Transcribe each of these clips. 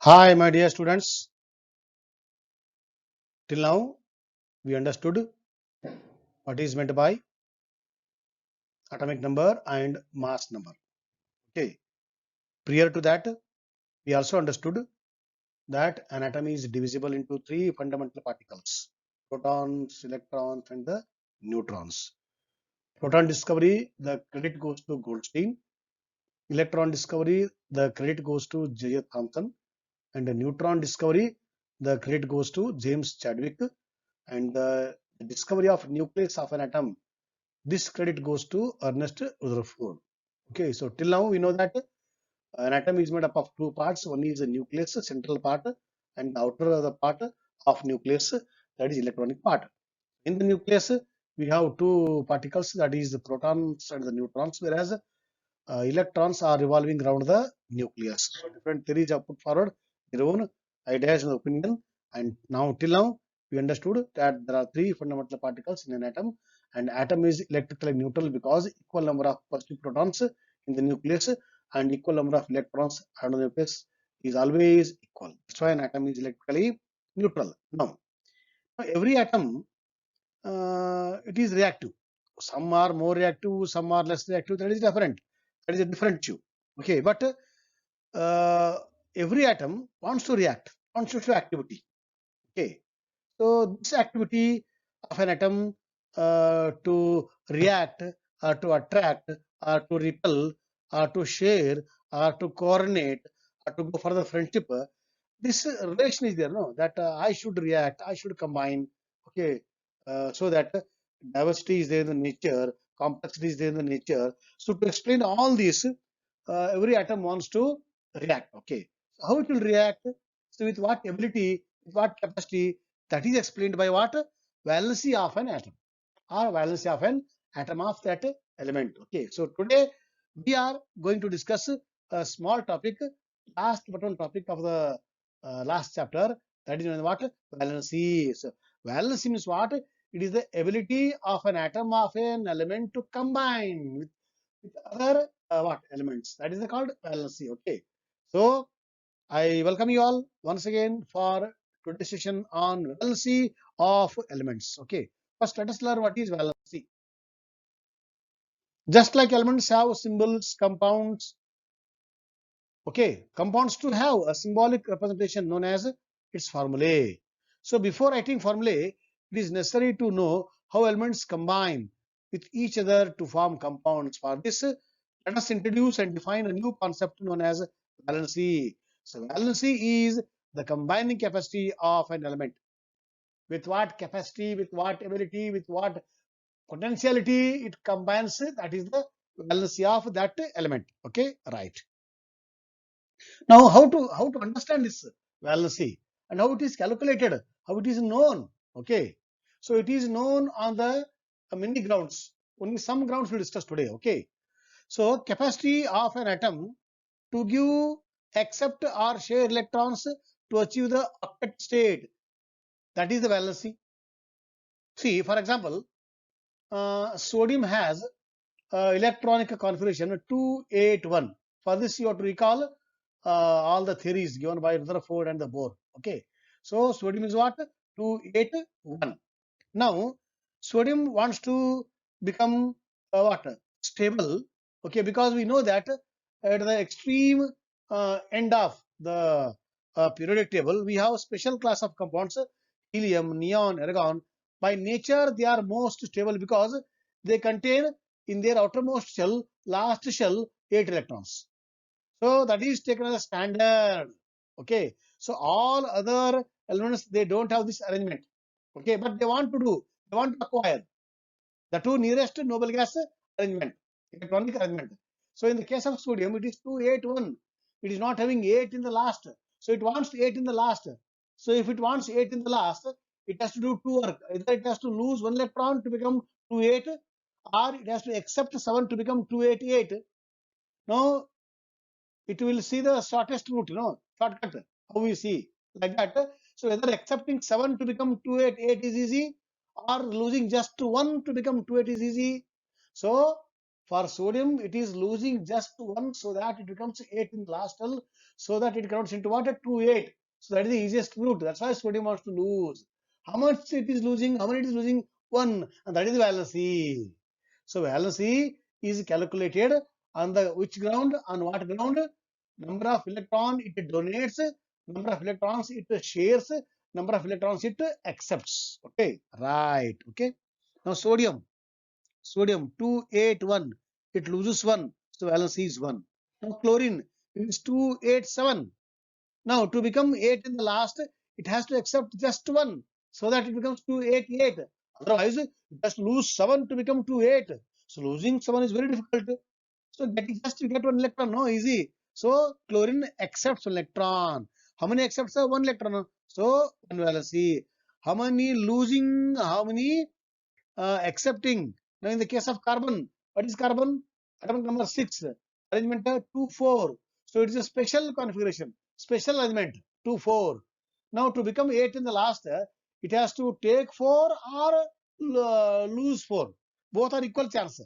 Hi, my dear students. Till now, we understood what is meant by atomic number and mass number. Okay. Prior to that, we also understood that an atom is divisible into three fundamental particles: protons, electrons, and the neutrons. Proton discovery, the credit goes to Goldstein. Electron discovery, the credit goes to J. Thomson. And the neutron discovery, the credit goes to James Chadwick. And the discovery of nucleus of an atom, this credit goes to Ernest Rutherford. Okay, so till now we know that an atom is made up of two parts. One is the nucleus, central part, and the outer other part of nucleus, that is electronic part. In the nucleus, we have two particles, that is the protons and the neutrons, whereas electrons are revolving around the nucleus. So different theories have put forward their own ideas and opinion. And now till now we understood that there are three fundamental particles in an atom, and atom is electrically neutral because equal number of positive protons in the nucleus and equal number of electrons around the nucleus is always equal. That's why an atom is electrically neutral. Now, every atom it is reactive. Some are more reactive, some are less reactive. That is different. That is a different issue. Okay, but uh, every atom wants to react, wants to show activity. Okay, so this activity of an atom to react, or to attract, or to repel, or to share, or to coordinate, or to go for the friendship, this relation is there, no? That I should react, I should combine, okay, so that diversity is there in the nature, complexity is there in the nature. So to explain all this, every atom wants to react, okay. So how it will react? So with what ability, with what capacity? That is explained by what? Valency of an atom, or valency of an atom of that element. Okay, so today we are going to discuss a small topic, last but one topic of the last chapter. That is what? Valency. So valency means what? It is the ability of an atom of an element to combine with other what elements. That is called valency. Okay, so I welcome you all once again for today's session on valency of elements. Okay, first let us learn what is valency. Just like elements have symbols, compounds, okay, compounds to have a symbolic representation known as its formulae. So before writing formulae, it is necessary to know how elements combine with each other to form compounds. For this, let us introduce and define a new concept known as valency. So valency is the combining capacity of an element. With what capacity, with what ability, with what potentiality it combines, that is the valency of that element. Okay, right. Now, how to understand this valency and how it is calculated, how it is known. Okay, so it is known on the many grounds. Only some grounds we'll discuss today. Okay, so capacity of an atom to give, accept, or share electrons to achieve the octet state. That is the valency. See, for example, sodium has electronic configuration 281. For this, you have to recall all the theories given by Rutherford and the Bohr. Okay, so sodium is what? 281. Now, sodium wants to become what? Stable. Okay, because we know that at the extreme end of the periodic table, we have a special class of compounds: helium, neon, argon. By nature, they are most stable because they contain in their outermost shell, last shell, 8 electrons. So that is taken as a standard. Okay. So all other elements, they don't have this arrangement. Okay, but they want to do, they want to acquire the two nearest noble gas arrangement, electronic arrangement. So in the case of sodium, it is 281. It is not having 8 in the last. So it wants 8 in the last. So if it wants 8 in the last, it has to do two work. Either it has to lose one electron to become 28, or it has to accept 7 to become 288. Now it will see the shortest route, shortcut. How we see like that. So whether accepting 7 to become 288 is easy, or losing just 1 to become 28 is easy. So for sodium, it is losing just 1 so that it becomes 8 in the last cell. so that it converts into what? A 2,8. So that is the easiest route. That's why sodium wants to lose. How much it is losing? How many it is losing? 1. And that is the valency. So valency is calculated on the which ground? On what ground? Number of electron it donates, number of electrons it shares, number of electrons it accepts. Okay, right. Okay. Now sodium 281, it loses 1, so valency is 1. Now chlorine is 287. Now to become 8 in the last, it has to accept just 1, so that it becomes 288. Otherwise, it has to lose 7 to become 28. So losing 7 is very difficult. So getting just you get 1 electron, no easy. So chlorine accepts 1 electron. How many accepts 1 electron? So 1 valency. How many losing? How many accepting? Now in the case of carbon, what is carbon? Atomic number 6. Arrangement 2,4. So it is a special configuration, special arrangement 2,4. Now to become 8 in the last, it has to take 4 or lose 4. Both are equal chance.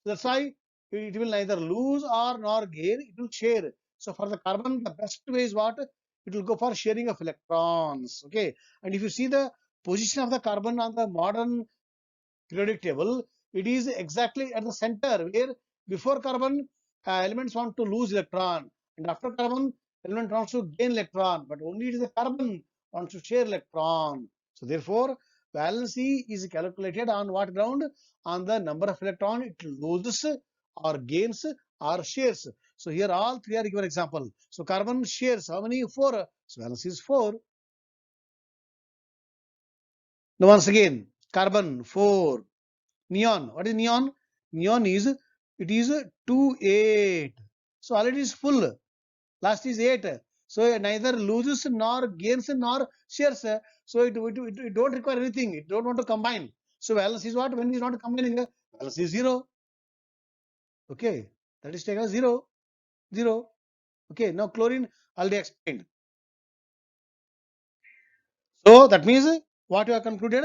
That's why it will neither lose or nor gain, it will share. So for the carbon, the best way is what? It will go for sharing of electrons. Okay. And if you see the position of the carbon on the modern periodic table, it is exactly at the center where before carbon elements want to lose electron, and after carbon element wants to gain electron, but only it is the carbon wants to share electron. So therefore valency is calculated on what ground? On the number of electron it loses or gains or shares. So here all three are given example. So carbon shares how many? 4. So valency is 4. Now once again carbon 4. Neon, what is neon? Neon is, it is 2,8. So already is full. Last is 8. So it neither loses nor gains nor shares. So it don't require anything. It don't want to combine. So valence is what? When it is not combining, valence is 0. Okay, that is taken as 0. 0. Okay, now chlorine already explained. So that means what you have concluded?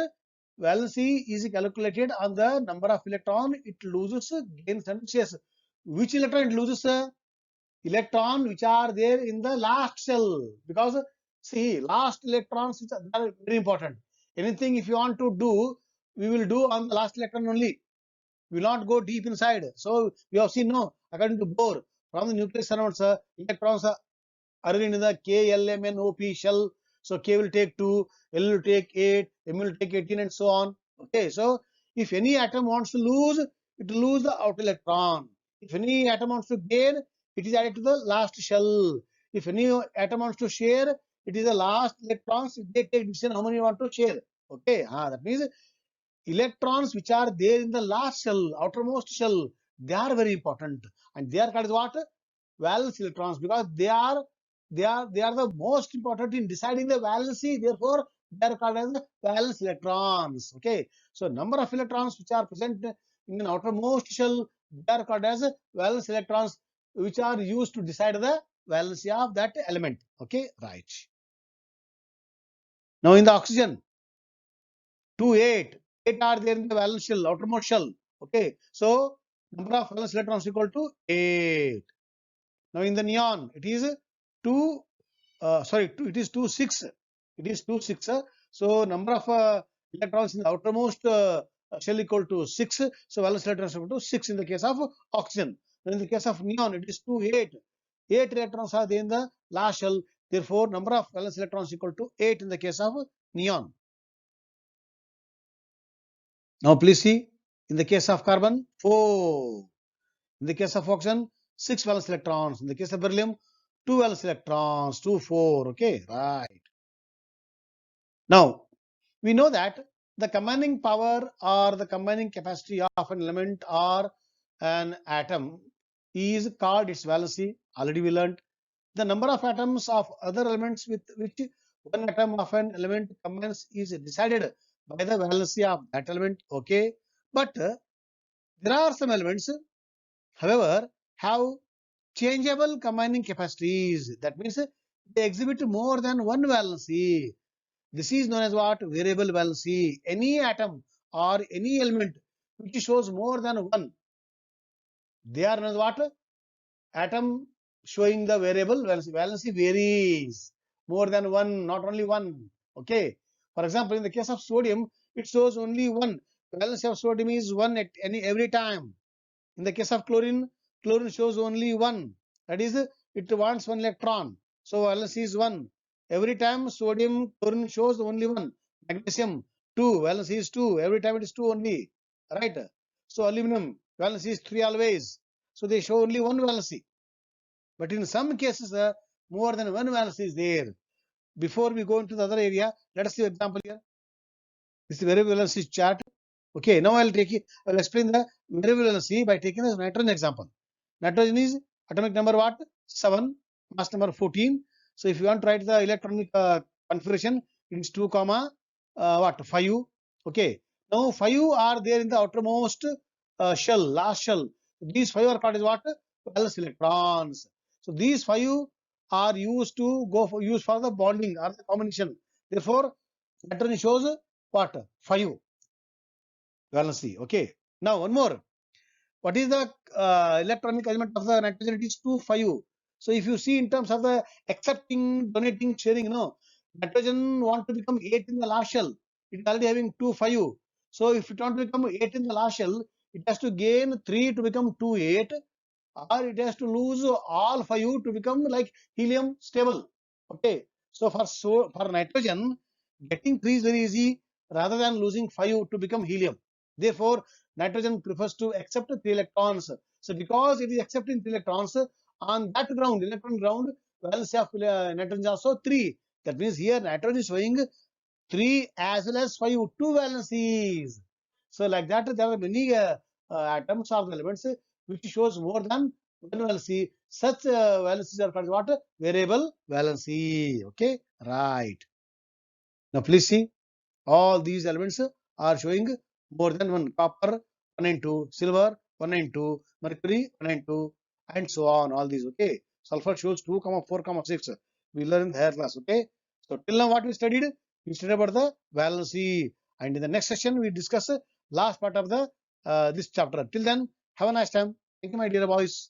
Valency is calculated on the number of electron it loses, gains and shares. Which electron it loses? Electron which are there in the last shell. Because see, last electrons are very important. Anything if you want to do, we will do on the last electron only. We will not go deep inside. So we have seen, no, according to Bohr, from the nucleus surrounds electrons arranged in the K, L, M, N, O, P shell. So K will take 2, L will take 8, M will take 18, and so on. Okay, so if any atom wants to lose, it will lose the outer electron. If any atom wants to gain, it is added to the last shell. If any atom wants to share, it is the last electrons. If they take decision how many you want to share. Okay, that means electrons which are there in the last shell, outermost shell, they are very important, and they are called what? Valence electrons, because they are the most important in deciding the valency. Therefore, they are called as the valence electrons. Okay, so number of electrons which are present in an outermost shell, they are called as valence electrons, which are used to decide the valency of that element. Okay, right. Now in the oxygen, 2, 8. 8 are there in the valence shell, outermost shell. Okay, so number of valence electrons equal to 8. Now in the neon, it is 2. It is 2, 6. It is 2, 6. So number of electrons in the outermost shell equal to 6. So valence electrons equal to 6 in the case of oxygen. Then in the case of neon, it is 2, 8. 8 electrons are there in the last shell. Therefore, number of valence electrons equal to 8 in the case of neon. Now please see, in the case of carbon, 4. In the case of oxygen, 6 valence electrons. In the case of beryllium, 2 valence electrons, 2, 4. Okay, right. Now, we know that the combining power or the combining capacity of an element or an atom is called its valency. Already we learned. The number of atoms of other elements with which one atom of an element combines is decided by the valency of that element. Okay, but there are some elements, however, have changeable combining capacities. That means they exhibit more than one valency. This is known as what? Variable valency. Any atom or any element which shows more than one, they are known as what? Atom showing the variable valency. Valency varies more than one, not only one. Okay. For example, in the case of sodium, it shows only one. Valency of sodium is one at every time. In the case of chlorine, chlorine shows only one. That is, it wants one electron. So valency is one. Every time sodium, chlorine shows only one. Magnesium, two. Valency is two. Every time it is two only. Right? So aluminum, valency is three always. So they show only one valency. But in some cases, more than one valency is there. Before we go into the other area, let us see example here. This is variable valency chart. Okay, now I'll explain the variable valency by taking the nitrogen example. Nitrogen is atomic number what? 7, mass number 14. So if you want to write the electronic configuration, it is 2 comma 5. Okay. Now 5 are there in the outermost shell, last shell. These 5 are called as what? Valence electrons. So these 5 are used for the bonding or the combination. Therefore, nitrogen shows what? 5 valency. Okay. Now one more. What is the electronic element of the nitrogen? It is 2, 5. So if you see in terms of the accepting, donating, sharing, nitrogen want to become 8 in the last shell. It is already having 2, 5. So if it want to become 8 in the last shell, it has to gain 3 to become 2, 8, or it has to lose all 5 to become like helium stable. Okay. So for nitrogen, getting 3 is very easy rather than losing 5 to become helium. Therefore, nitrogen prefers to accept 3 electrons. So because it is accepting 3 electrons, on that ground, electron ground, valency of nitrogen is also 3. That means here nitrogen is showing 3 as well as 5, 2 valencies. So like that, there are many atoms or elements which shows more than one valency. Such valencies are called what? Variable valency. Okay, right. Now please see, all these elements are showing more than one. Copper 1 and 2, silver 1 and 2, mercury 1 and 2, and so on. All these. Okay. Sulfur shows 2, 4, 6. We learn in the higher class. Okay. So till now what we studied? We studied about the valency, and in the next session we discuss last part of the this chapter. Till then, have a nice time. Thank you, my dear boys.